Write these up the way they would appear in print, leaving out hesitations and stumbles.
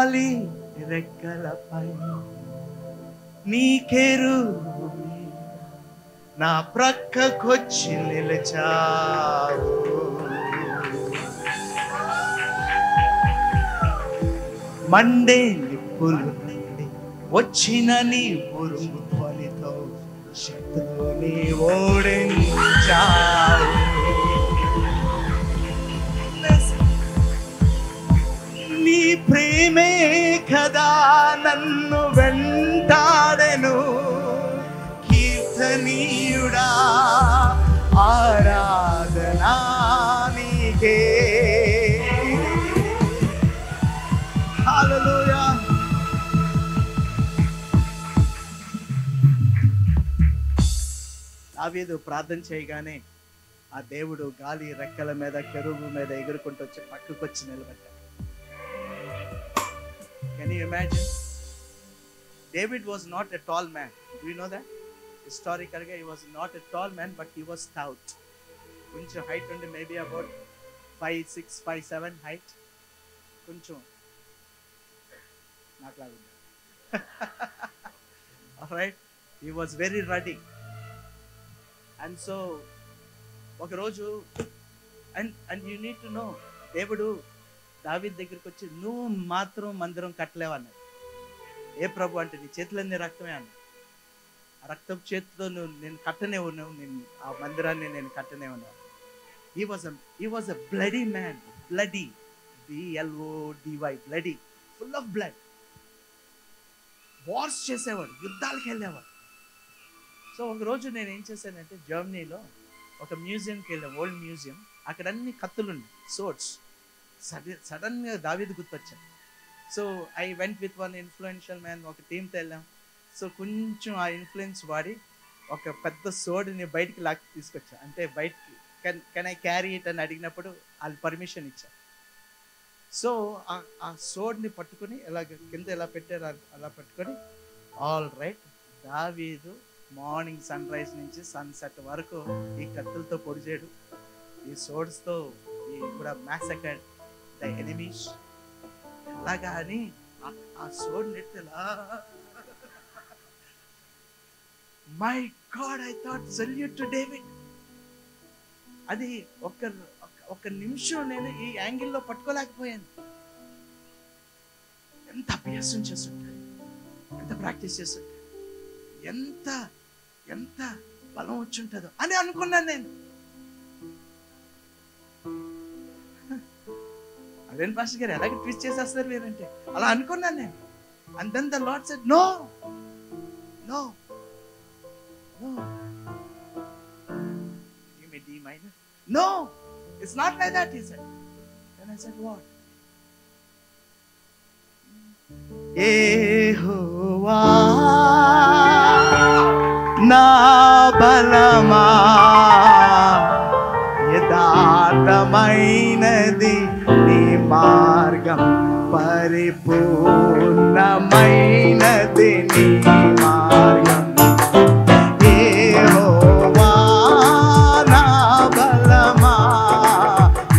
గాలి రెక్కలపై నీ కెరూబు నా ప్రక్కకొచ్చి నిలిచావు. మండే నిప్పులు నుండి వచ్చిన నీ ఉరుము ధ్వనితో శత్రువుని ఓడించావు. నీ ప్రేమే కదా నన్ను వెంటాడెను. కీర్తనీయుడా ఆరాధనా నీకే. హల్లెలూయా. దావీదు ప్రార్థన చేయగానే ఆ దేవుడు గాలి రెక్కల మీద కెరూబు మీద ఎగురుకుంటూ వచ్చి పక్కకు వచ్చి నిలబడ్డాడు. Can you imagine? David was not a tall man. Do you know that? Historically, he was not a tall man, but he was stout. Kuncham height undi, maybe about 5'6", 5'7" height. Kuncham. Not like that. All right. He was very ruddy. And so, oka roju, and you need to know, Davidu దావీదు దగ్గరికి వచ్చి నువ్వు మాత్రం మందిరం కట్టలేవన్నాడు. ఏ ప్రభు అంటే నీ చేతులన్నీ రక్తమే అన్నాడు. ఆ రక్తం చేతితో నువ్వు నేను కట్టనేవు, నేను ఆ మందిరాన్ని నేను కట్టనేవన్నావు. He was a bloody man, bloody, BLODY, bloody, full of blood. Wars చేసేవాడు, యుద్ధాలకు వెళ్ళేవాడు. సో ఒకరోజు నేను ఏం చేశానంటే జర్మనీలో ఒక మ్యూజియంకి వెళ్ళాం, ఓల్డ్ మ్యూజియం. అక్కడ అన్ని కత్తులుండి, సోర్డ్స్. సడన్గా దావీదు గుర్తొచ్చాను. So I went with one influential man, ఒక టీంతో వెళ్ళాం. సో కొంచెం ఆ ఇన్ఫ్లుయెన్స్ వాడి ఒక పెద్ద సోడ్ని బయటికి లాక్కి తీసుకొచ్చా. అంటే బయటికి కెన్ ఐ క్యారీ ఇట్ అని అడిగినప్పుడు వాళ్ళు పర్మిషన్ ఇచ్చారు. సో ఆ సోడ్ని పట్టుకొని ఎలాగ కింద ఎలా పెట్టారు అలా పట్టుకొని ఆల్ రైట్ దావీదు మార్నింగ్ సన్ రైజ్ నుంచి సన్సెట్ వరకు ఈ కత్తులతో పొడిచాడు, ఈ సోడ్స్తో ఈ కూడా మ్యాసకర్డ్ ద ఎనిమీస్. అలాగా అని ఆ సోడ్ నెట్టలా my God I thought salute to David. అది ఒక నిమిషం నేను ఈ యాంగిల్లో పట్టుకోలేకపోయాను. ఎంత అభ్యాసం చేస్తుంటారు, ఎంత ప్రాక్టీస్ చేస్తుంటారు, ఎంత బలం వచ్చి ఉంటుందో అని అనుకున్నాను నేను. అదేం పాస్టర్ గారు ఎలాగ ట్విస్ట్ చేసేస్తారు మీరంటే అలా అనుకున్నాను నేను. And then the Lord said no no no give me D minor. No, it's not like that, he said. Then I said what? Yehovah na balama యథార్థమైనది నీ మార్గం, పరిపూర్ణమైనది నీ మార్గం. యెహోవా నా బలమా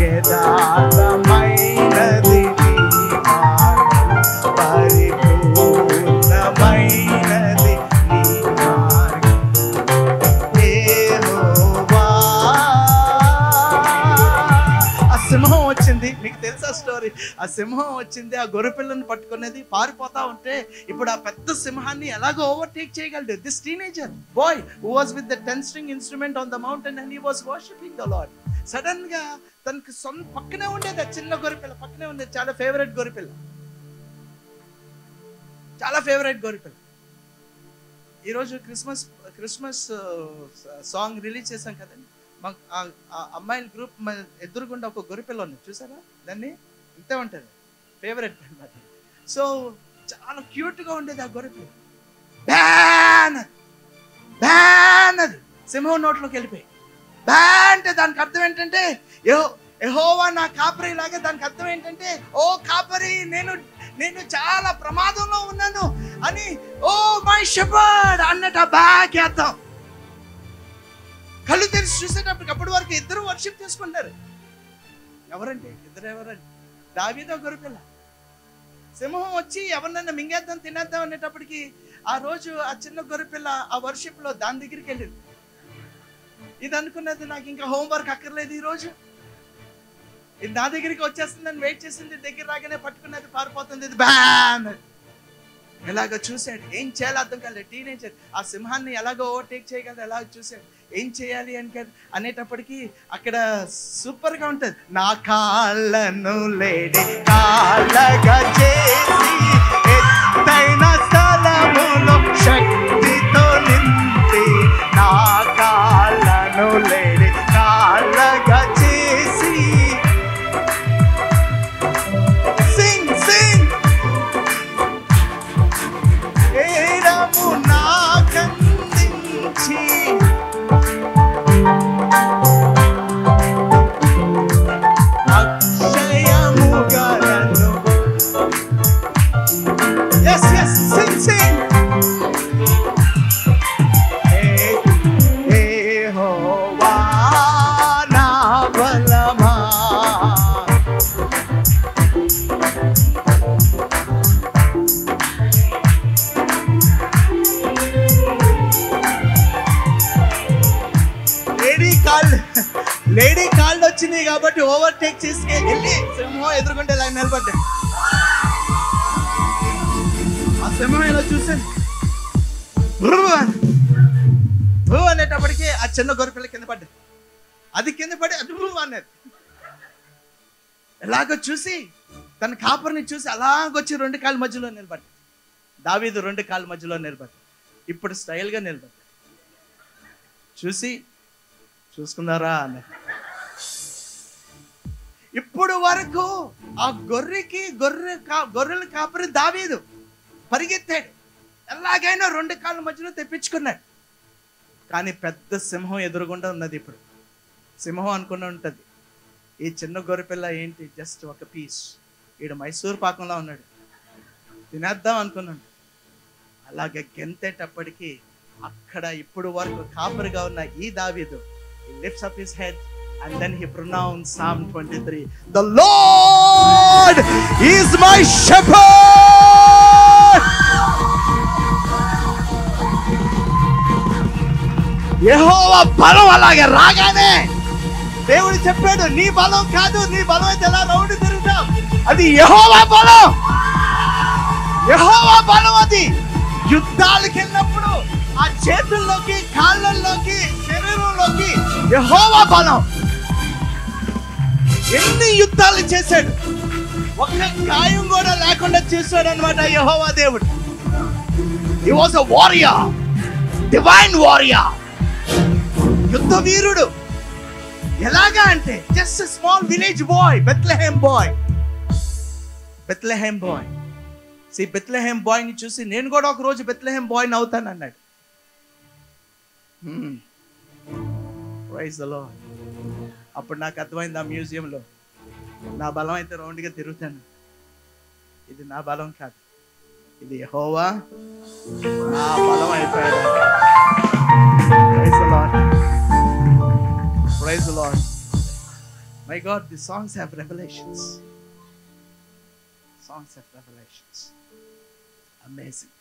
యథార్థమైనది నీ మార్గం, పరిపూర్ణమైనది నీ మార్గం. సింహం వచ్చింది, మీకు తెలుసా స్టోరీ? ఆ సింహం వచ్చింది, ఆ గొర్రెపిల్లని పట్టుకునేది, పారిపోతా ఉంటే ఇప్పుడు ఆ పెద్ద సింహాన్ని ఎలాగో ఓవర్టేక్ చేయగలడు. This teenager bye who was with the 10 string instrument on the mountain and he was worshiping the Lord. Sudden గా తనకి పక్కనే ఉండేది ఆ చిన్న గొర్రెపిల్ల, పక్కనే ఉండేది, చాలా ఫేవరెట్ గొర్రెపిల్ల, చాలా ఫేవరెట్ గొర్రెపిల్ల. ఈరోజు క్రిస్మస్ సాంగ్ రిలీజ్ చేశాం కదండి. మాకు అమ్మాయిల గ్రూప్ ఎదురుగుండా ఒక గొర్రెపిల్ల ఉంది, చూసారా? దాన్ని ఇంతే ఉంటుంది, ఫేవరెట్ అనమాట. సో చాలా క్యూట్గా ఉండేది ఆ గొర్రెపిల్ల. బ్యాన్ అది సింహం నోట్లోకి వెళ్ళిపోయి బ్యా అంటే దానికి అర్థం ఏంటంటే యెహోవా నా కాపరి లాగా. దానికి అర్థం ఏంటంటే ఓ కాపరి, నేను చాలా ప్రమాదంలో ఉన్నాను అని, ఓ మై షెపర్డ్ అన్నట్టు ఆ బ్యాగ్ అర్థం. కళ్ళు తెరిచి చూసేటప్పటికి అప్పటి వరకు ఇద్దరు వర్షిప్ చేసుకుంటారు. ఎవరంటే ఇద్దరు? ఎవరంటే దావీదు గొర్రెపిల్ల. సింహం వచ్చి ఎవరినన్నా మింగేద్దాం తినేద్దాం అనేటప్పటికి ఆ రోజు ఆ చిన్న గొర్రెపిల్ల ఆ వర్షిప్లో దాని దగ్గరికి వెళ్ళింది. ఇది అనుకున్నది, నాకు ఇంకా హోంవర్క్ అక్కర్లేదు, ఈరోజు ఇది నా దగ్గరికి వచ్చేస్తుందని వెయిట్ చేసింది. దగ్గర రాగానే పట్టుకున్నది, పారిపోతుంది. ఇది బ్యాన్ ఎలాగో చూశాడు, ఏం చేయాలో అర్థం కాలేదు. టీనేజర్ ఆ సింహాన్ని ఎలాగో ఓవర్టేక్ చేయగలదు, ఎలాగో చూశాడు, ఏం చేయాలి అనేటప్పటికీ అక్కడ సూపర్ గా ఉంటది. నా కాళ్ళను లేడి కాళ్ళగా చేసి ఎత్తైన స్థలములో శక్తితో నింపి, నా కాళ్ళను లేడి కాళ్ళగా చేసి, Singh Singh ఏడము నాకందించి, అక్షయముగలను. Yes, yes, sing, sing. యెహోవా నా బలమా, లేడీ కాళ్ళు వచ్చినాయి కాబట్టి ఓవర్టేక్ చేసి వెళ్ళి సింహం ఎదుర్కొంటే ఇలా నిలబడ్డాడు. ఆ సింహం ఇలా చూసాను అనేటప్పటికీ ఆ చిన్న గొర్రెపిల్ల కింద పడ్డది. అది కింద పడి అది అన్నది. ఎలాగో చూసి తన కాపరిని చూసి అలాగొచ్చి 2 కాళ్ళ మధ్యలో నిలబడ్డాడు. దావీదు 2 కాళ్ళ మధ్యలో నిలబడ్డాడు. ఇప్పుడు స్టైల్గా నిలబడ్డాడు. చూసుకున్నారా అన్న. ఇప్పుడు వరకు ఆ గొర్రెల కాపరి దావీదు పరిగెత్తాడు, ఎలాగైనా 2 కాళ్ళ మధ్యలో తెప్పించుకున్నాడు. కానీ పెద్ద సింహం ఎదురుగుండా ఉన్నది. ఇప్పుడు సింహం అనుకుని ఉంటుంది, ఈ చిన్న గొర్రెపిల్ల ఏంటి జస్ట్ ఒక పీస్, ఈడు మైసూర్ పాకంలో ఉన్నాడు, తినేద్దాం అనుకున్నాడు. అలాగే గెంతేటప్పటికీ అక్కడ ఇప్పుడు వరకు కాపరిగా ఉన్న ఈ దావీదు, he lifts up his head and then he pronounced Psalm 23, the Lord is my shepherd. యెహోవా బలం అలాగే రాగానే దేవుడు చెప్పాడు, నీ బలం కాదు, నీ బలం అయితే ఎలా రౌండ్ తిరుగుతావు, అది యెహోవా బలం. యెహోవా బలం అది. యుద్ధాలకు వెళ్ళినప్పుడు ఆ చేతుల్లోకి, కాళ్ళల్లోకి, శరీరంలోకి యెహోవా బలం. ఎన్ని యుద్ధాలు చేశాడు, ఒక్క గాయం కూడా లేకుండా చేశాడు అన్నమాట యెహోవా దేవుడు. He was a warrior, divine warrior, యుద్ధ వీరుడు. ఎలాగా అంటే just small village boy, Bethlehem boy. Bethlehem boy ని చూసి నేను కూడా ఒక రోజు బెత్లెహేం బాయ్ అవుతాను అన్నాడు. Praise the Lord. అప్పుడు నాకు అర్థమైంది ఆ మ్యూజియంలో, నా బలం అయితే రౌండ్గా తిరుగుతాను, ఇది నా బలం కాదు, ఇది యెహోవా నా బలం అయిపోయాడు. Praise the Lord, praise the Lord. My God, the songs have revelations. Amazing.